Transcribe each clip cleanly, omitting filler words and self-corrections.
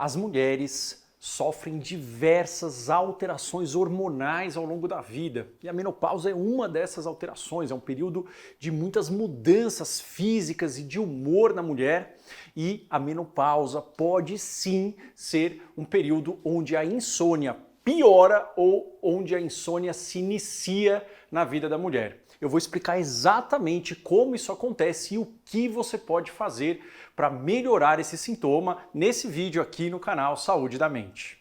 As mulheres sofrem diversas alterações hormonais ao longo da vida e a menopausa é uma dessas alterações. É um período de muitas mudanças físicas e de humor na mulher, e a menopausa pode sim ser um período onde a insônia piora ou onde a insônia se inicia na vida da mulher. Eu vou explicar exatamente como isso acontece e o que você pode fazer para melhorar esse sintoma nesse vídeo aqui no canal Saúde da Mente.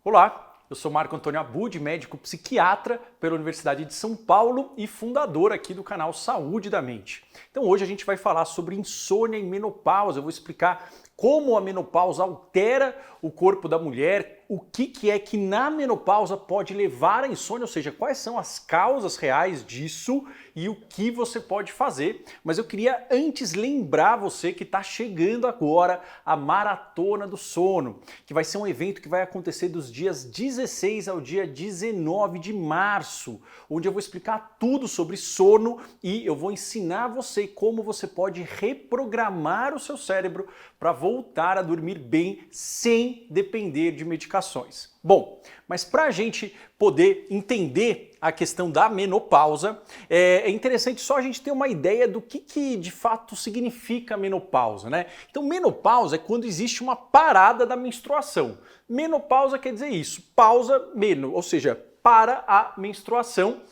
Olá, eu sou Marco Antônio Abud, médico psiquiatra pela Universidade de São Paulo e fundador aqui do canal Saúde da Mente. Então hoje a gente vai falar sobre insônia e menopausa. Eu vou explicar como a menopausa altera o corpo da mulher, o que é que na menopausa pode levar à insônia, ou seja, quais são as causas reais disso e o que você pode fazer. Mas eu queria antes lembrar você que está chegando agora a Maratona do Sono, que vai ser um evento que vai acontecer dos dias 16 ao dia 19 de março, onde eu vou explicar tudo sobre sono e eu vou ensinar você como você pode reprogramar o seu cérebro para voltar a dormir bem sem depender de medicações. Bom, mas para a gente poder entender a questão da menopausa, é interessante só a gente ter uma ideia do que de fato significa menopausa, né? Então, menopausa é quando existe uma parada da menstruação. Menopausa quer dizer isso, pausa, ou seja, para a menstruação.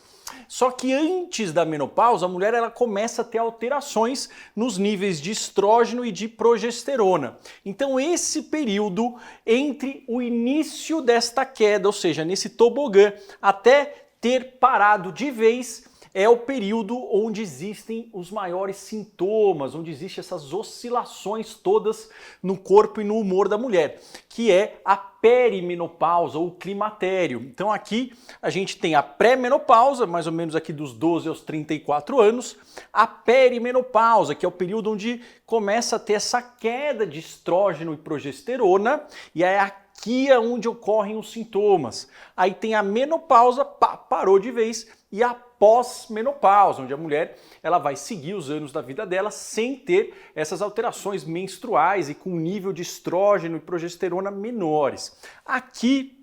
Só que antes da menopausa, a mulher ela começa a ter alterações nos níveis de estrógeno e de progesterona. Então esse período entre o início desta queda, ou seja, nesse tobogã, até ter parado de vez, é o período onde existem os maiores sintomas, onde existem essas oscilações todas no corpo e no humor da mulher, que é a perimenopausa ou climatério. Então aqui a gente tem a pré-menopausa, mais ou menos aqui dos 12 aos 34 anos, a perimenopausa, que é o período onde começa a ter essa queda de estrógeno e progesterona, e é aqui é onde ocorrem os sintomas. Aí tem a menopausa, parou de vez, e a pós-menopausa, onde a mulher ela vai seguir os anos da vida dela sem ter essas alterações menstruais e com um nível de estrógeno e progesterona menores. Aqui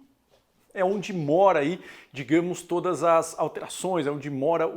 é onde mora aí, digamos, todas as alterações, é onde mora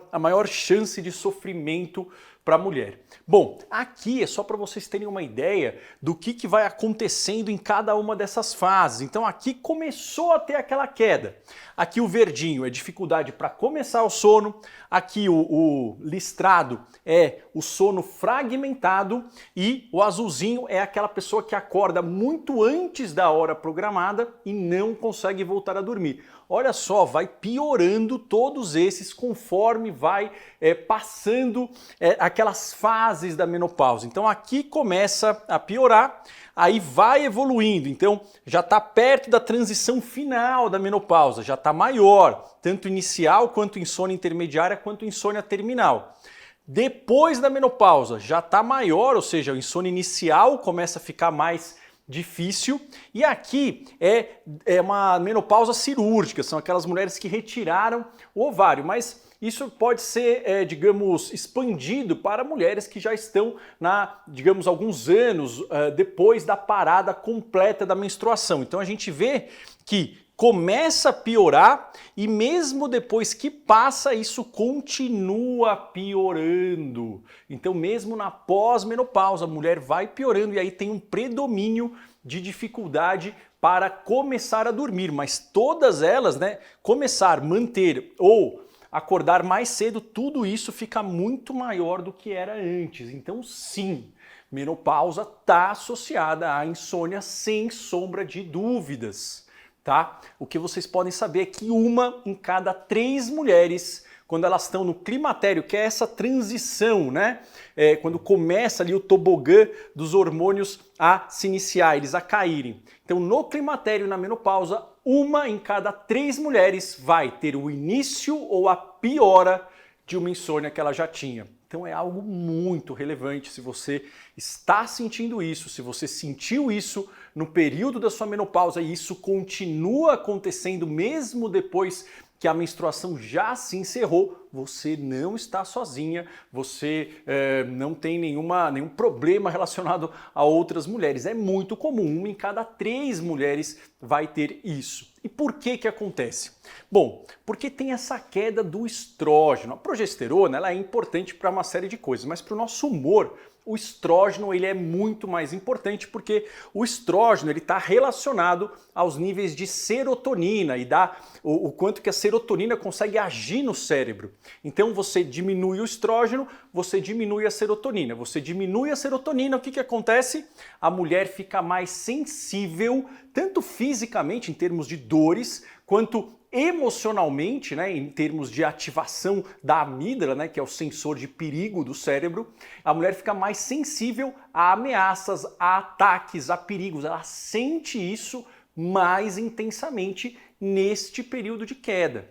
a maior chance de sofrimento para a mulher. Bom, aqui é só para vocês terem uma ideia do que vai acontecendo em cada uma dessas fases. Então aqui começou a ter aquela queda. Aqui o verdinho é dificuldade para começar o sono, aqui o listrado é o sono fragmentado e o azulzinho é aquela pessoa que acorda muito antes da hora programada e não consegue voltar a dormir. Olha só, vai piorando todos esses conforme vai passando aquelas fases da menopausa. Então aqui começa a piorar, aí vai evoluindo. Então já está perto da transição final da menopausa, já está maior, tanto inicial quanto insônia intermediária quanto insônia terminal. Depois da menopausa já está maior, ou seja, a insônia inicial começa a ficar mais difícil, e aqui é uma menopausa cirúrgica, são aquelas mulheres que retiraram o ovário, mas isso pode ser, digamos, expandido para mulheres que já estão digamos, alguns anos depois da parada completa da menstruação. Então a gente vê que começa a piorar e mesmo depois que passa, isso continua piorando. Então mesmo na pós-menopausa, a mulher vai piorando e aí tem um predomínio de dificuldade para começar a dormir. Mas todas elas, né, começar, manter ou acordar mais cedo, tudo isso fica muito maior do que era antes. Então sim, menopausa está associada à insônia sem sombra de dúvidas. Tá? O que vocês podem saber é que 1 em cada 3 mulheres, quando elas estão no climatério, que é essa transição, né? Quando começa ali o tobogã dos hormônios a se iniciar, eles a caírem. Então no climatério, na menopausa, 1 em cada 3 mulheres vai ter o início ou a piora de uma insônia que ela já tinha. Então é algo muito relevante. Se você está sentindo isso, se você sentiu isso no período da sua menopausa e isso continua acontecendo mesmo depois que a menstruação já se encerrou, você não está sozinha, você não tem nenhum problema relacionado a outras mulheres. É muito comum, 1 em cada 3 mulheres vai ter isso. E por que que acontece? Bom, porque tem essa queda do estrógeno. A progesterona ela é importante para uma série de coisas, mas para o nosso humor, o estrógeno ele é muito mais importante porque o estrógeno ele está relacionado aos níveis de serotonina e dá o quanto que a serotonina consegue agir no cérebro. Então você diminui o estrógeno, você diminui a serotonina. Você diminui a serotonina, o que que acontece? A mulher fica mais sensível, tanto fisicamente, em termos de dores, quanto emocionalmente, né, em termos de ativação da amígdala, né, que é o sensor de perigo do cérebro, a mulher fica mais sensível a ameaças, a ataques, a perigos. Ela sente isso mais intensamente neste período de queda.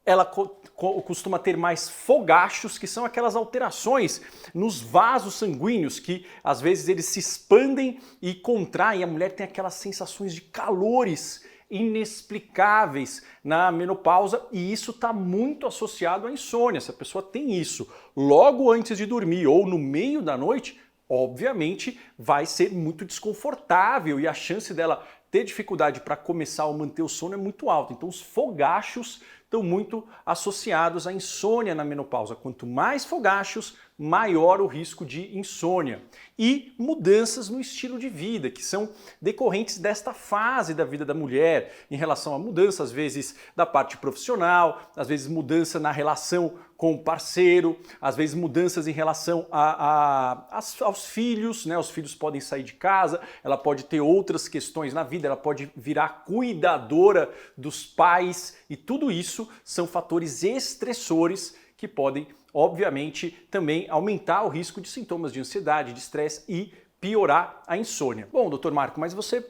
Ela costuma ter mais fogachos, que são aquelas alterações nos vasos sanguíneos que às vezes eles se expandem e contraem. A mulher tem aquelas sensações de calores inexplicáveis na menopausa e isso está muito associado à insônia. Se a pessoa tem isso logo antes de dormir ou no meio da noite, obviamente vai ser muito desconfortável e a chance dela ter dificuldade para começar ou manter o sono é muito alta. Então os fogachos estão muito associados à insônia na menopausa. Quanto mais fogachos, maior o risco de insônia. E mudanças no estilo de vida, que são decorrentes desta fase da vida da mulher, em relação a mudança, às vezes, da parte profissional, às vezes mudança na relação com o parceiro, às vezes mudanças em relação aos filhos, né? Os filhos podem sair de casa, ela pode ter outras questões na vida, ela pode virar cuidadora dos pais e tudo isso são fatores estressores que podem, obviamente, também aumentar o risco de sintomas de ansiedade, de estresse e piorar a insônia. Bom, doutor Marco, mas você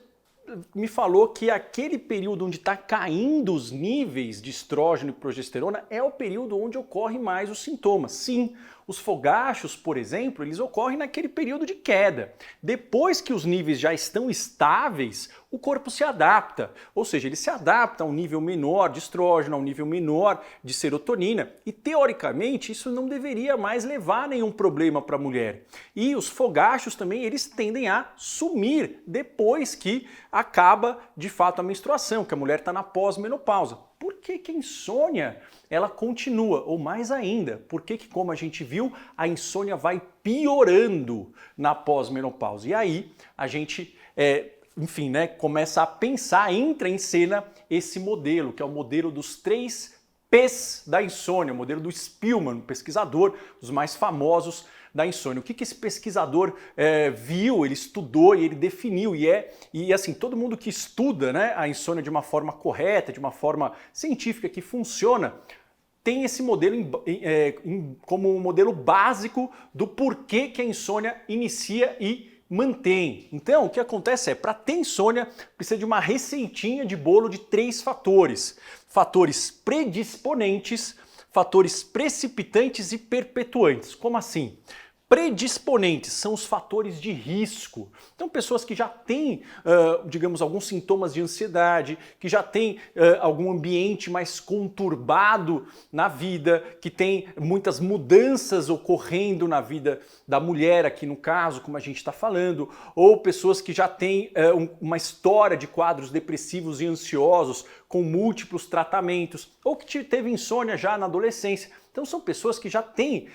me falou que aquele período onde está caindo os níveis de estrógeno e progesterona é o período onde ocorre mais os sintomas. Sim, os fogachos, por exemplo, eles ocorrem naquele período de queda. Depois que os níveis já estão estáveis, o corpo se adapta, ou seja, ele se adapta a um nível menor de estrógeno, a um nível menor de serotonina e, teoricamente, isso não deveria mais levar a nenhum problema para a mulher. E os fogachos também, eles tendem a sumir depois que acaba, de fato, a menstruação, que a mulher está na pós-menopausa. Por que que a insônia ela continua? Ou mais ainda, por que que, como a gente viu, a insônia vai piorando na pós-menopausa? E aí a gente, enfim, né, começa a pensar, entra em cena esse modelo, que é o modelo dos 3 P's da insônia, o modelo do Spillman, um pesquisador, dos mais famosos da insônia. O que que esse pesquisador viu, ele estudou e ele definiu, e assim, todo mundo que estuda, né, a insônia de uma forma correta, de uma forma científica que funciona, tem esse modelo como um modelo básico do porquê que a insônia inicia e mantém. Então, o que acontece para ter insônia, precisa de uma receitinha de bolo de 3 fatores. Fatores predisponentes, fatores precipitantes e perpetuantes. Como assim? Predisponentes são os fatores de risco. Então, pessoas que já têm, digamos, alguns sintomas de ansiedade, que já têm algum ambiente mais conturbado na vida, que tem muitas mudanças ocorrendo na vida da mulher, aqui no caso, como a gente está falando, ou pessoas que já têm uma história de quadros depressivos e ansiosos com múltiplos tratamentos, ou que teve insônia já na adolescência. Então são pessoas que já têm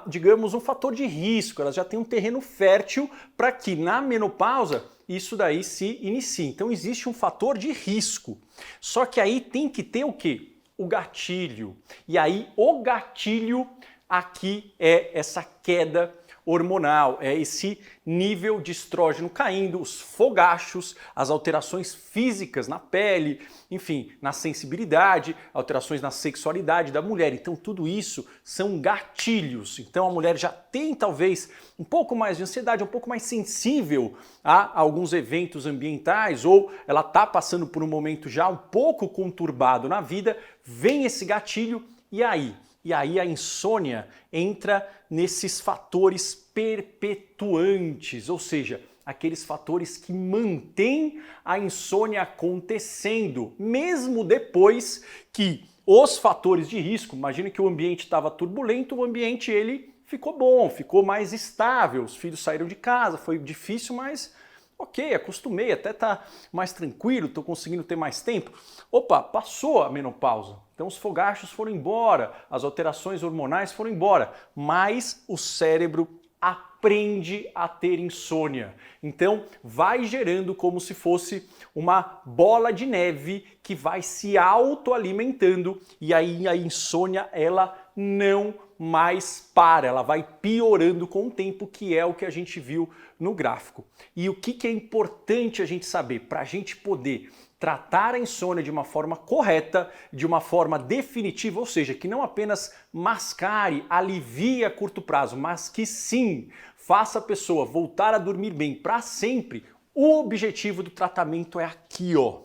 digamos, um fator de risco, elas já têm um terreno fértil para que na menopausa isso daí se inicie. Então existe um fator de risco. Só que aí tem que ter o quê? O gatilho. E aí o gatilho aqui é essa queda hormonal, é esse nível de estrógeno caindo, os fogachos, as alterações físicas na pele, enfim, na sensibilidade, alterações na sexualidade da mulher. Então tudo isso são gatilhos. Então a mulher já tem talvez um pouco mais de ansiedade, um pouco mais sensível a alguns eventos ambientais, ou ela está passando por um momento já um pouco conturbado na vida, vem esse gatilho e aí? E aí a insônia entra nesses fatores perpetuantes, ou seja, aqueles fatores que mantêm a insônia acontecendo, mesmo depois que os fatores de risco, imagina que o ambiente estava turbulento, o ambiente ele ficou bom, ficou mais estável, os filhos saíram de casa, foi difícil, mas ok, acostumei, até tá mais tranquilo, estou conseguindo ter mais tempo. Opa, passou a menopausa, então os fogachos foram embora, as alterações hormonais foram embora, mas o cérebro aprende a ter insônia. Então vai gerando como se fosse uma bola de neve que vai se autoalimentando e aí a insônia ela não mais para, ela vai piorando com o tempo, que é o que a gente viu no gráfico. E o que é importante a gente saber para a gente poder tratar a insônia de uma forma correta, de uma forma definitiva, ou seja, que não apenas mascare, alivie a curto prazo, mas que sim faça a pessoa voltar a dormir bem para sempre. O objetivo do tratamento é aqui, ó.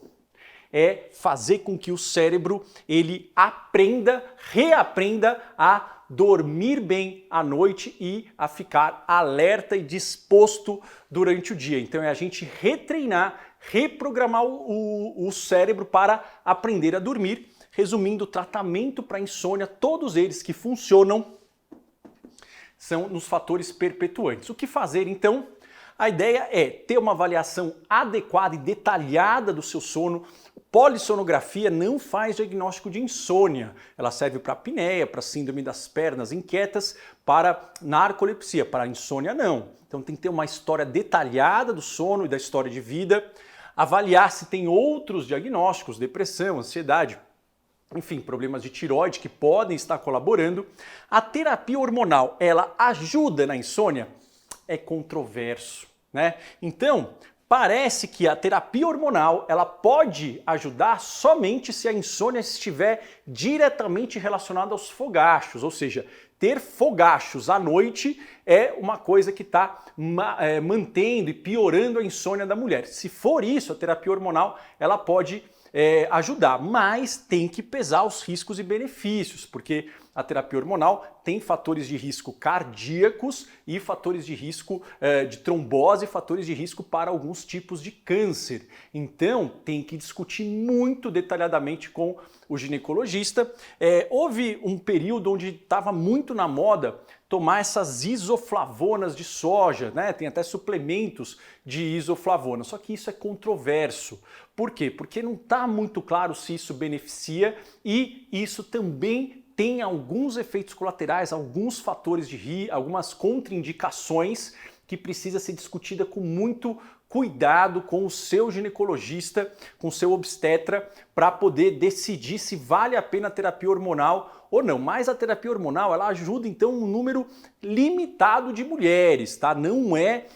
É fazer com que o cérebro ele aprenda, reaprenda a dormir bem à noite e a ficar alerta e disposto durante o dia. Então é a gente retreinar, reprogramar o cérebro para aprender a dormir. Resumindo, o tratamento para insônia, todos eles que funcionam são nos fatores perpetuantes. O que fazer então? A ideia é ter uma avaliação adequada e detalhada do seu sono. Polissonografia não faz diagnóstico de insônia. Ela serve para apneia, para síndrome das pernas inquietas, para narcolepsia, para insônia não. Então tem que ter uma história detalhada do sono e da história de vida. Avaliar se tem outros diagnósticos, depressão, ansiedade, enfim, problemas de tireoide que podem estar colaborando. A terapia hormonal, ela ajuda na insônia? É controverso, né? Então, parece que a terapia hormonal ela pode ajudar somente se a insônia estiver diretamente relacionada aos fogachos, ou seja, ter fogachos à noite é uma coisa que está mantendo e piorando a insônia da mulher. Se for isso, a terapia hormonal ela pode ajudar, mas tem que pesar os riscos e benefícios, porque a terapia hormonal tem fatores de risco cardíacos e fatores de risco de trombose, fatores de risco para alguns tipos de câncer. Então tem que discutir muito detalhadamente com o ginecologista. Houve um período onde estava muito na moda tomar essas isoflavonas de soja, né? Tem até suplementos de isoflavona, só que isso é controverso. Por quê? Porque não está muito claro se isso beneficia e isso também tem alguns efeitos colaterais, alguns fatores de risco, algumas contraindicações que precisa ser discutida com muito cuidado com o seu ginecologista, com o seu obstetra, para poder decidir se vale a pena a terapia hormonal ou não. Mas a terapia hormonal ela ajuda então um número limitado de mulheres, tá? Não é,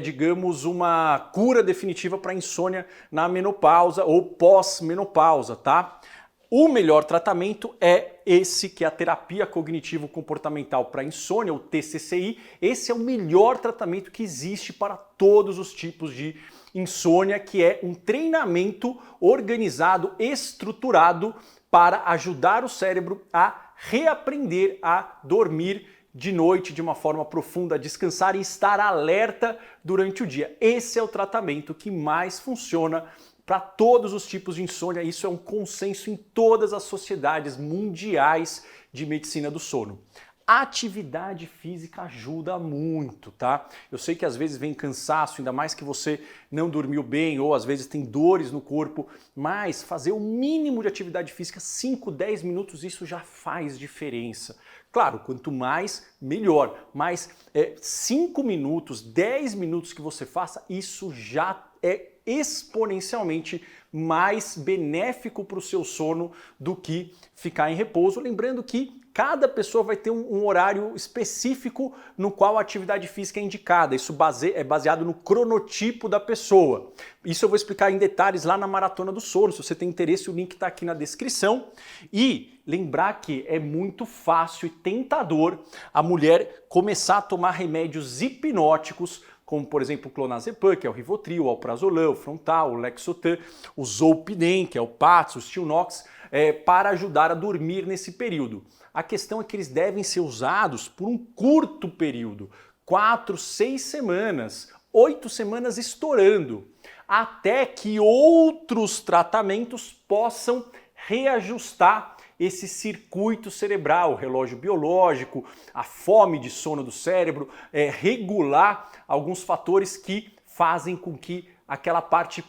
digamos, uma cura definitiva para insônia na menopausa ou pós-menopausa, tá? O melhor tratamento é esse que é a terapia cognitivo-comportamental para insônia, o TCCI. Esse é o melhor tratamento que existe para todos os tipos de insônia, que é um treinamento organizado, estruturado para ajudar o cérebro a reaprender a dormir de noite de uma forma profunda, a descansar e estar alerta durante o dia. Esse é o tratamento que mais funciona para todos os tipos de insônia. Isso é um consenso em todas as sociedades mundiais de medicina do sono. A atividade física ajuda muito, tá? Eu sei que às vezes vem cansaço, ainda mais que você não dormiu bem ou às vezes tem dores no corpo, mas fazer o mínimo de atividade física, 5, 10 minutos, isso já faz diferença. Claro, quanto mais, melhor, mas 5 minutos, 10 minutos que você faça, isso já é exponencialmente mais benéfico para o seu sono do que ficar em repouso. Lembrando que cada pessoa vai ter um horário específico no qual a atividade física é indicada. Isso é baseado no cronotipo da pessoa. Isso eu vou explicar em detalhes lá na Maratona do Sono. Se você tem interesse, o link está aqui na descrição. E lembrar que é muito fácil e tentador a mulher começar a tomar remédios hipnóticos, como por exemplo o clonazepam, que é o Rivotril, o Alprazolam, o Frontal, o Lexotan, o Zolpidem, que é o Paxil, o Stilnox, para ajudar a dormir nesse período. A questão é que eles devem ser usados por um curto período, 4, 6 semanas, 8 semanas estourando, até que outros tratamentos possam reajustar esse circuito cerebral, o relógio biológico, a fome de sono do cérebro, regular alguns fatores que fazem com que aquela parte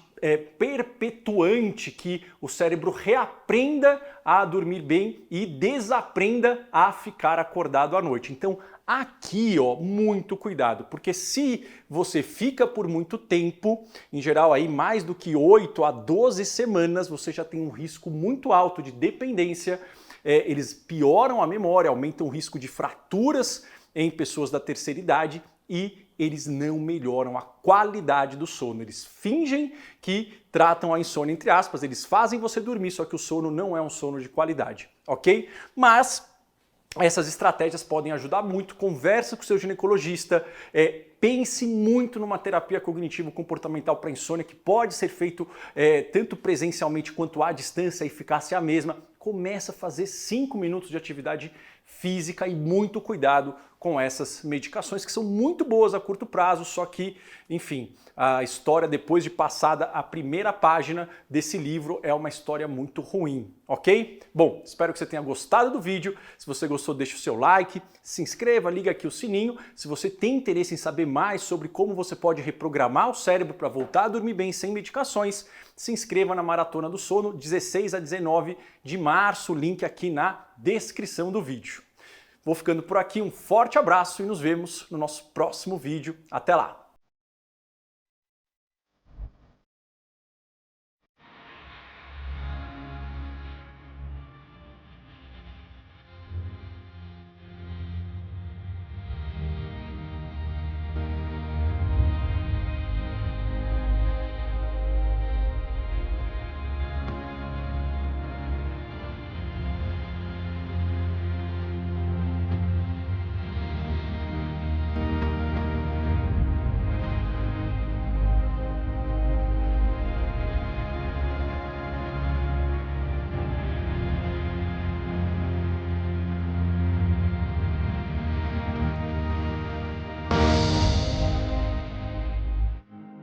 perpetuante que o cérebro reaprenda a dormir bem e desaprenda a ficar acordado à noite. Então aqui, ó, muito cuidado, porque se você fica por muito tempo, em geral aí mais do que 8 a 12 semanas, você já tem um risco muito alto de dependência, eles pioram a memória, aumentam o risco de fraturas em pessoas da terceira idade e eles não melhoram a qualidade do sono. Eles fingem que tratam a insônia, entre aspas, eles fazem você dormir, só que o sono não é um sono de qualidade, ok? Mas essas estratégias podem ajudar muito, conversa com o seu ginecologista, pense muito numa terapia cognitivo-comportamental para insônia, que pode ser feito tanto presencialmente quanto à distância, a eficácia é a mesma. Começa a fazer 5 minutos de atividade física e muito cuidado com essas medicações que são muito boas a curto prazo, só que, enfim, a história depois de passada a primeira página desse livro é uma história muito ruim, ok? Bom, espero que você tenha gostado do vídeo. Se você gostou, deixa o seu like, se inscreva, liga aqui o sininho. Se você tem interesse em saber mais sobre como você pode reprogramar o cérebro para voltar a dormir bem sem medicações, se inscreva na Maratona do Sono, 16 a 19 de março, link aqui na descrição do vídeo. Vou ficando por aqui, um forte abraço e nos vemos no nosso próximo vídeo. Até lá!